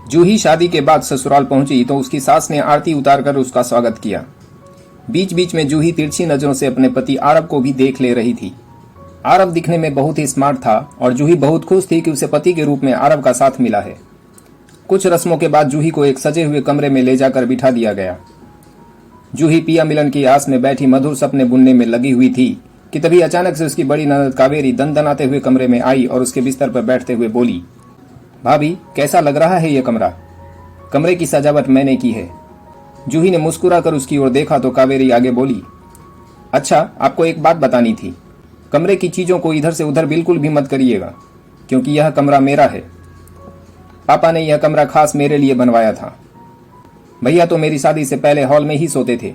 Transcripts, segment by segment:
जूही शादी के बाद ससुराल पहुंची तो उसकी सास ने आरती उतारकर उसका स्वागत किया। बीच बीच में जूही तिरछी नजरों से अपने पति आरव को भी देख ले रही थी। आरव दिखने में बहुत ही स्मार्ट था और जूही बहुत खुश थी कि उसे पति के रूप में आरव का साथ मिला है। कुछ रस्मों के बाद जूही को एक सजे हुए कमरे में ले जाकर बिठा दिया गया। जूही पिया मिलन की आस में बैठी मधुर सपने बुनने में लगी हुई थी कि तभी अचानक से उसकी बड़ी ननद कावेरी दनदनाते हुए कमरे में आई और उसके बिस्तर पर बैठते हुए बोली, भाभी कैसा लग रहा है ये कमरा? कमरे की सजावट मैंने की है। जूही ने मुस्कुरा कर उसकी ओर देखा तो कावेरी आगे बोली, अच्छा आपको एक बात बतानी थी, कमरे की चीजों को इधर से उधर बिल्कुल भी मत करिएगा क्योंकि यह कमरा मेरा है। पापा ने यह कमरा खास मेरे लिए बनवाया था। भैया तो मेरी शादी से पहले हॉल में ही सोते थे,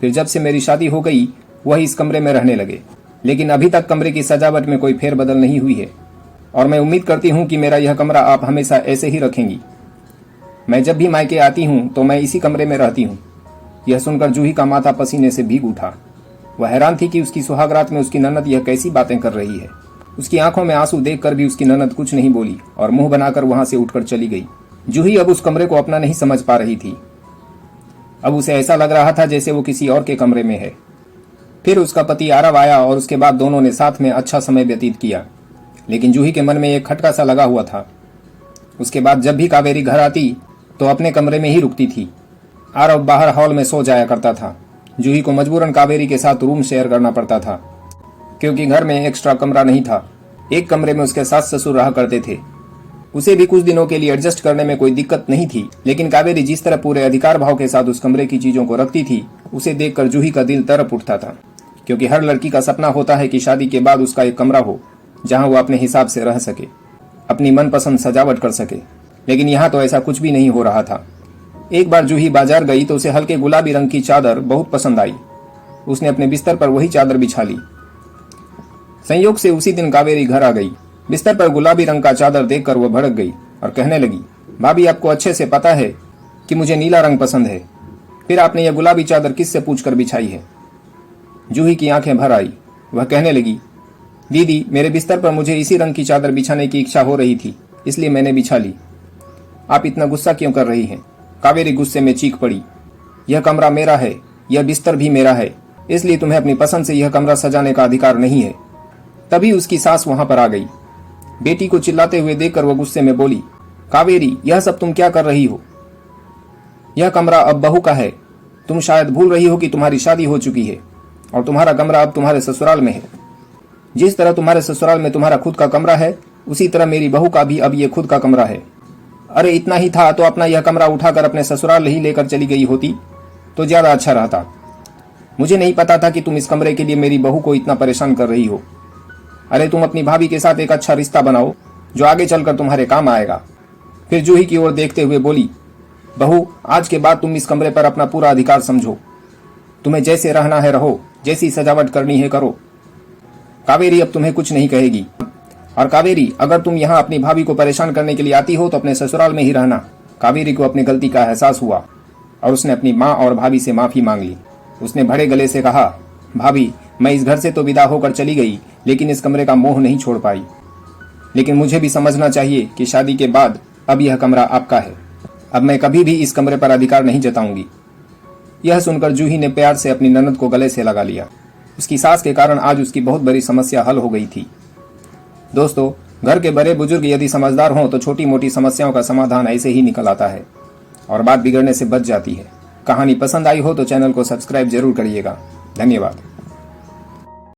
फिर जब से मेरी शादी हो गई वह इस कमरे में रहने लगे, लेकिन अभी तक कमरे की सजावट में कोई फेरबदल नहीं हुई है और मैं उम्मीद करती हूँ कि मेरा यह कमरा आप हमेशा ऐसे ही रखेंगी। मैं जब भी मायके आती हूँ तो मैं इसी कमरे में रहती हूँ। यह सुनकर जूही का माथा पसीने से भीग उठा। वह हैरान थी कि उसकी सुहागरात में उसकी ननद यह कैसी बातें कर रही है। उसकी आंखों में आंसू देखकर भी उसकी ननद कुछ नहीं बोली और मुंह बनाकर वहां से उठकर चली गई। जूही अब उस कमरे को अपना नहीं समझ पा रही थी। अब उसे ऐसा लग रहा था जैसे वो किसी और के कमरे में है। फिर उसका पति आरव आया और उसके बाद दोनों ने साथ में अच्छा समय व्यतीत किया, लेकिन जूही के मन में एक खटका सा लगा हुआ था। उसके बाद जब भी कावेरी घर आती तो अपने कमरे में ही रुकती थी। आरव बाहर हॉल में सो जाया करता था। जूही को मजबूरन कावेरी के साथ रूम शेयर करना पड़ता था क्योंकि घर में एक्स्ट्रा कमरा नहीं था। एक कमरे में उसके सास ससुर रहा करते थे। उसे भी कुछ दिनों के लिए एडजस्ट करने में कोई दिक्कत नहीं थी, लेकिन कावेरी जिस तरह पूरे अधिकार भाव के साथ उस कमरे की चीजों को रखती थी उसे देखकर जूही का दिल तड़प उठता था, क्योंकि हर लड़की का सपना होता है कि शादी के बाद उसका एक कमरा हो जहां वो अपने हिसाब से रह सके, अपनी मनपसंद सजावट कर सके। लेकिन यहाँ तो ऐसा कुछ भी नहीं हो रहा था। एक बार जूही बाजार गई तो उसे हल्के गुलाबी रंग की चादर बहुत पसंद आई। उसने अपने बिस्तर पर वही चादर बिछा ली। संयोग से उसी दिन कावेरी घर आ गई। बिस्तर पर गुलाबी रंग का चादर देखकर वह भड़क गई और कहने लगी, भाभी आपको अच्छे से पता है कि मुझे नीला रंग पसंद है, फिर आपने यह गुलाबी चादर किससे पूछकर बिछाई है? जूही की आंखें भर आई। वह कहने लगी, दीदी मेरे बिस्तर पर मुझे इसी रंग की चादर बिछाने की इच्छा हो रही थी, इसलिए मैंने बिछा ली। आप इतना गुस्सा क्यों कर रही हैं? कावेरी गुस्से में चीख पड़ी, यह कमरा मेरा है, यह बिस्तर भी मेरा है, इसलिए तुम्हें अपनी पसंद से यह कमरा सजाने का अधिकार नहीं है। तभी उसकी सास वहां पर आ गई। बेटी को चिल्लाते हुए देखकर वह गुस्से में बोली, कावेरी यह सब तुम क्या कर रही हो? यह कमरा अब बहू का है। तुम शायद भूल रही हो कि तुम्हारी शादी हो चुकी है और तुम्हारा कमरा अब तुम्हारे ससुराल में है। जिस तरह तुम्हारे ससुराल में तुम्हारा खुद का कमरा है, उसी तरह मेरी बहू का भी अब ये खुद का कमरा है। अरे इतना ही था तो अपना यह कमरा उठाकर अपने ससुराल ही लेकर चली गई होती तो ज्यादा अच्छा रहता। मुझे नहीं पता था कि तुम इस कमरे के लिए मेरी बहू को इतना परेशान कर रही हो। अरे तुम अपनी भाभी के साथ एक अच्छा रिश्ता बनाओ जो आगे चलकर तुम्हारे काम आएगा। फिर जूही की ओर देखते हुए बोली, बहू आज के बाद तुम इस कमरे पर अपना पूरा अधिकार समझो। तुम्हें जैसे रहना है रहो, जैसी सजावट करनी है करो। कावेरी अब तुम्हें कुछ नहीं कहेगी। और कावेरी अगर तुम यहाँ अपनी भाभी को परेशान करने के लिए आती हो तो अपने ससुराल में ही रहना। कावेरी को अपनी गलती का एहसास हुआ और उसने अपनी माँ और भाभी से माफी मांग ली। उसने भरे गले से कहा, भाभी मैं इस घर से तो विदा होकर चली गई, लेकिन इस कमरे का मोह नहीं छोड़ पाई। लेकिन मुझे भी समझना चाहिए कि शादी के बाद अब यह कमरा आपका है। अब मैं कभी भी इस कमरे पर अधिकार नहीं जताऊंगी। यह सुनकर जूही ने प्यार से अपनी ननद को गले से लगा लिया। उसकी सास के कारण आज उसकी बहुत बड़ी समस्या हल हो गई थी। दोस्तों, घर के बड़े बुजुर्ग यदि समझदार हों तो छोटी मोटी समस्याओं का समाधान ऐसे ही निकल आता है और बात बिगड़ने से बच जाती है। कहानी पसंद आई हो तो चैनल को सब्सक्राइब जरूर करिएगा। धन्यवाद।